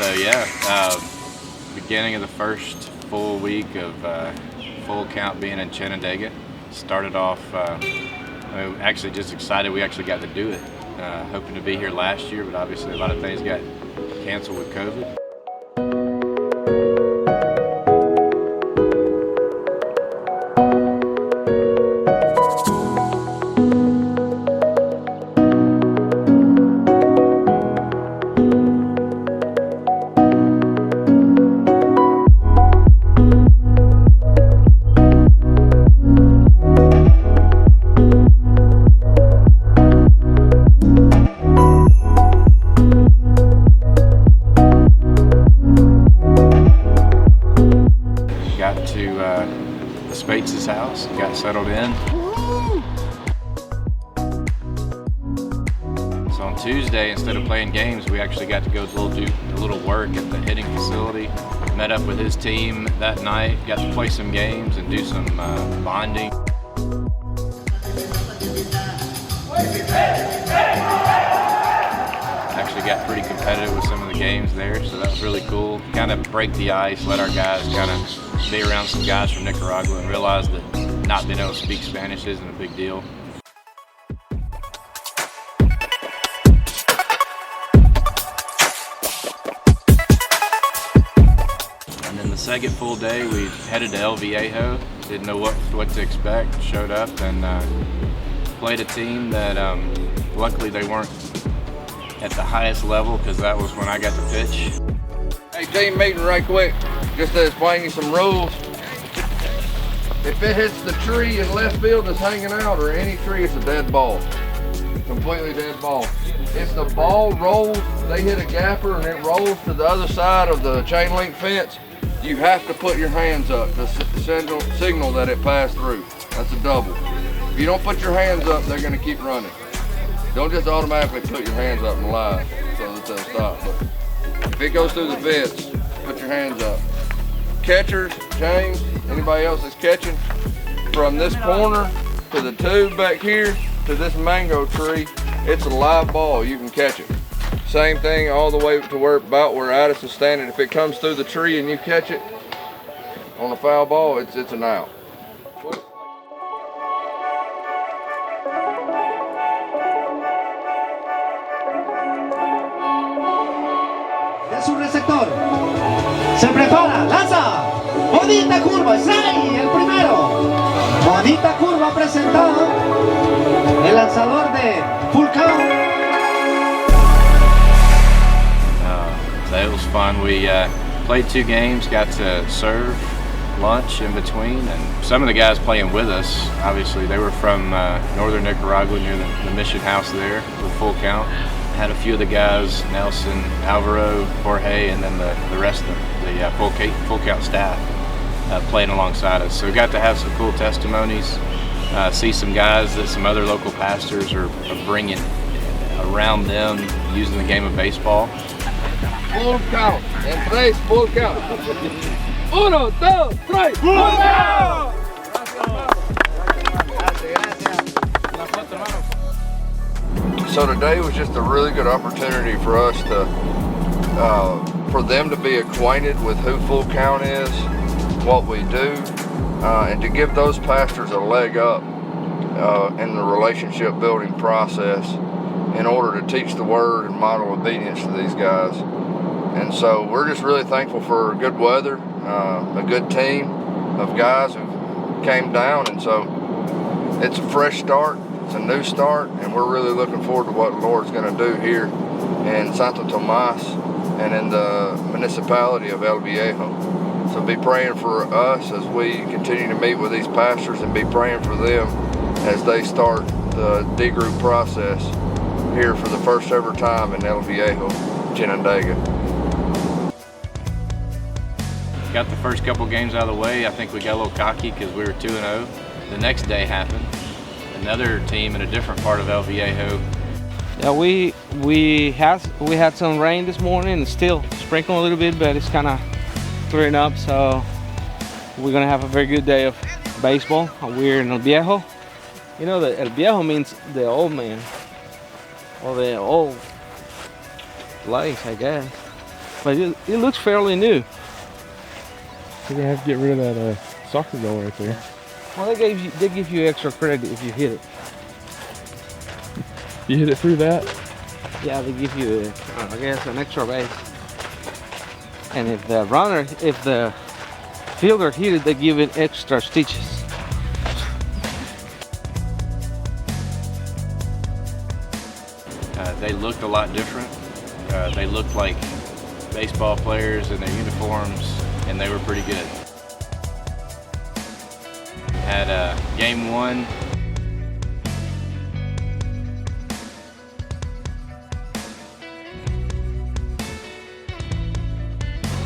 So yeah, beginning of the first full week of full count being in Chinandega. Started off, actually just excited we actually got to do it. Hoping to be here last year, but obviously a lot of things got canceled with COVID. Got to the Spates' house, got settled in. So on Tuesday, instead of playing games, we actually got to go do a little work at the hitting facility. Met up with his team that night, got to play some games and do some bonding. Actually got pretty competitive with some of the games there, so that was really cool. Kind of break the ice, let our guys kind of be around some guys from Nicaragua and realize that not being able to speak Spanish isn't a big deal. And then the second full day, we headed to El Viejo. Didn't know what to expect. Showed up and played a team that luckily they weren't at the highest level because that was when I got to pitch. Hey, team meeting right quick, just to explain you some rules. If it hits the tree in left field that's hanging out or any tree, it's a dead ball. Completely dead ball. If the ball rolls, they hit a gapper and it rolls to the other side of the chain link fence, you have to put your hands up to signal that it passed through. That's a double. If you don't put your hands up, they're gonna keep running. Don't just automatically put your hands up and lie so that they'll stop. But if it goes through the fence, put your hands up. Catchers, James, anybody else that's catching, from this corner to the tube back here to this mango tree, it's a live ball, you can catch it. Same thing all the way to where Addis is standing. If it comes through the tree and you catch it on a foul ball, it's an out. Su receptor, se prepara, lanza, bonita curva, ¡Sai! El primero, bonita curva presentado, el lanzador de full count. So it was fun. We played 2 games, got to serve lunch in between, and some of the guys playing with us, obviously they were from northern Nicaragua near the mission house there with full count. Had a few of the guys, Nelson, Alvaro, Jorge, and then the rest of the full count staff playing alongside us. So we got to have some cool testimonies, see some guys that some other local pastors are bringing around them using the game of baseball. Full count, and tres, full count. 1, 2, 3, full count! So today was just a really good opportunity for us to, for them to be acquainted with who full count is, what we do, and to give those pastors a leg up in the relationship building process in order to teach the word and model obedience to these guys. And so we're just really thankful for good weather, a good team of guys who came down, and so it's a fresh start. It's a new start, and we're really looking forward to what the Lord's going to do here in Santo Tomas and in the municipality of El Viejo. So be praying for us as we continue to meet with these pastors, and be praying for them as they start the D group process here for the first ever time in El Viejo, Chinandega. Got the first couple games out of the way. I think we got a little cocky because we were 2-0. The next day happened. Another team in a different part of El Viejo. Yeah, we had some rain this morning. It's still sprinkling a little bit, but it's kind of clearing up. So we're gonna have a very good day of baseball. We're in El Viejo. You know that El Viejo means the old man, or the old place, I guess. but it looks fairly new. We're gonna have to get rid of that soccer goal right there. Well, they give you extra credit if you hit it. You hit it through that? Yeah, they give you, I guess, an extra base. And if the fielder hit it, they give it extra stitches. They looked a lot different. They looked like baseball players in their uniforms, and they were pretty good. Had game one.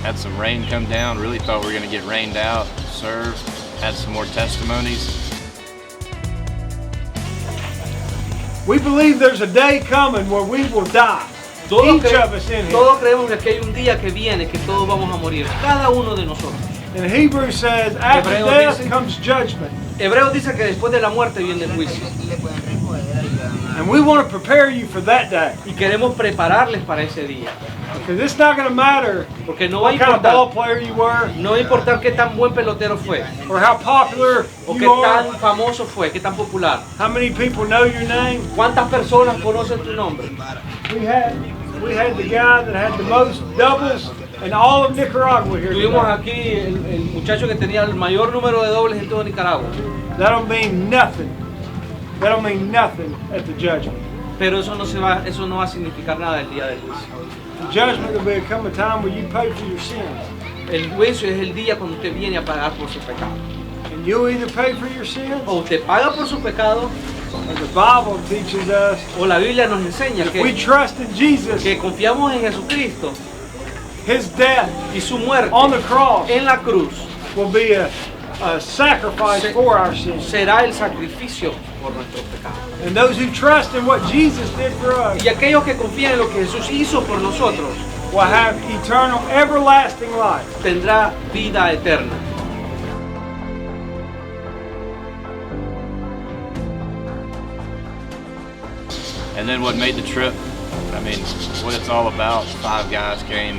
Had some rain come down, really thought we were gonna get rained out, served, had some more testimonies. We believe there's a day coming where we will die. Each of us in here. Todos creemos que hay un día que viene que todos vamos a morir, cada uno de nosotros. And Hebrews says, after Hebreos death dice- comes judgment. Hebreos dice que después de la muerte viene el juicio. And we want to prepare you for that day. Y queremos prepararles para ese día. Because it's not going to matter Porque no va a what kind of ball importar, player you were no va a importar qué tan buen pelotero fue, or how popular o qué you are, tan famoso fue, qué tan popular. how many people know your name. ¿Cuántas personas conocen tu nombre? We had the guy that had the most doubles in all of Nicaragua here Tuvimos today. aquí el muchacho que tenía el mayor número de dobles en todo Nicaragua. That don't mean nothing. That don't mean nothing at the judgment. Pero eso no va a significar nada el día del juicio. The judgment will become a time where you pay for your sins. El juicio es el día cuando usted viene a pagar por su pecado. And you'll either pay for your sins, O usted paga por su pecado, or the Bible teaches us o la Biblia nos enseña if we que trust in Jesus, confiamos en Jesucristo His death y su muerte on the cross en la cruz will be a sacrifice for our sins. será el sacrificio por nuestros pecados. And those who trust in what Jesus did for us Y aquellos que confían en lo que Jesús hizo por nosotros will have eternal, everlasting life. tendrá vida eterna. And then what made the trip, I mean, what it's all about, 5 guys came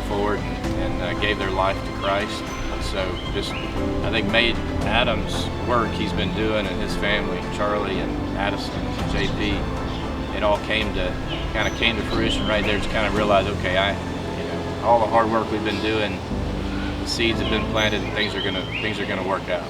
forward and gave their life to Christ. And so just, I think made Adam's work he's been doing and his family, Charlie and Addison, JP, it all came to fruition right there. Just kind of realized, okay, all the hard work we've been doing, the seeds have been planted and things are gonna work out.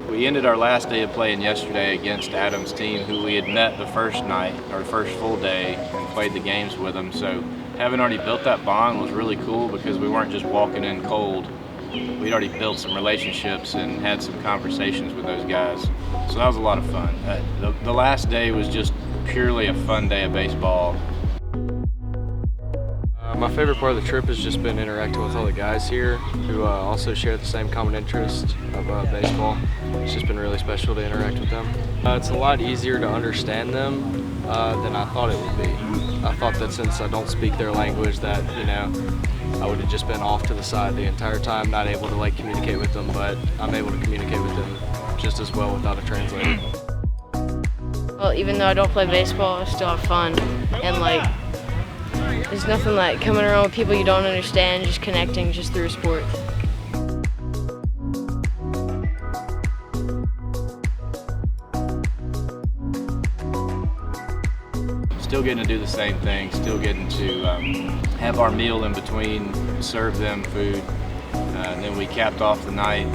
We ended our last day of playing yesterday against Adam's team, who we had met the first night, or first full day, and played the games with them. So having already built that bond was really cool because we weren't just walking in cold. We'd already built some relationships and had some conversations with those guys. So that was a lot of fun. The last day was just purely a fun day of baseball. My favorite part of the trip has just been interacting with all the guys here who also share the same common interest of baseball. It's just been really special to interact with them. It's a lot easier to understand them than I thought it would be. I thought that since I don't speak their language that, I would have just been off to the side the entire time, not able to communicate with them, but I'm able to communicate with them just as well without a translator. Well, even though I don't play baseball, I still have fun. And there's nothing like coming around with people you don't understand, just connecting just through a sport. Still getting to do the same thing, still getting to have our meal in between, serve them food. And then we capped off the night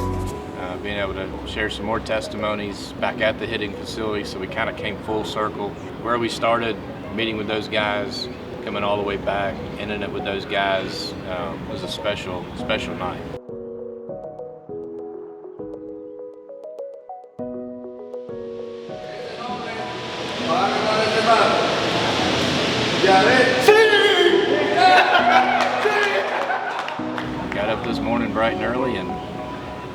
being able to share some more testimonies back at the hitting facility, so we kind of came full circle. Where we started, meeting with those guys, coming all the way back, ending it with those guys, was a special night. Got up this morning bright and early and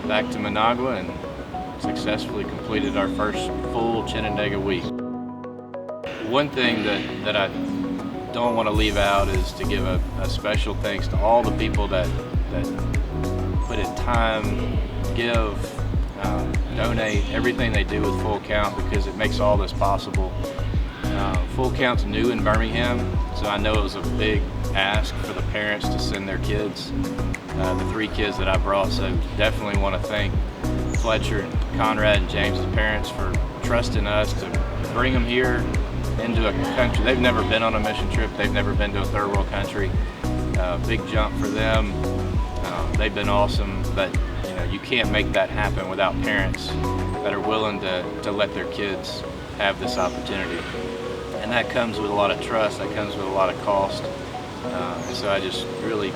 back to Managua and successfully completed our first full Chinandega week. One thing that I don't want to leave out is to give a special thanks to all the people that put in time, give, donate, everything they do with Full Count, because it makes all this possible. Full Count's new in Birmingham, so I know it was a big ask for the parents to send their kids, the 3 kids that I brought, so definitely want to thank Fletcher, Conrad, and James's parents for trusting us to bring them here into a country. They've never been on a mission trip, they've never been to a third world country. Big jump for them. They've been awesome, but you know, you can't make that happen without parents that are willing to let their kids have this opportunity. And that comes with a lot of trust, that comes with a lot of cost. And so I just really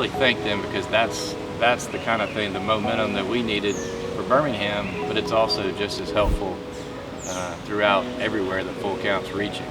thank them, because that's the kind of thing, the momentum that we needed for Birmingham, but it's also just as helpful throughout everywhere that Full Count's reaching.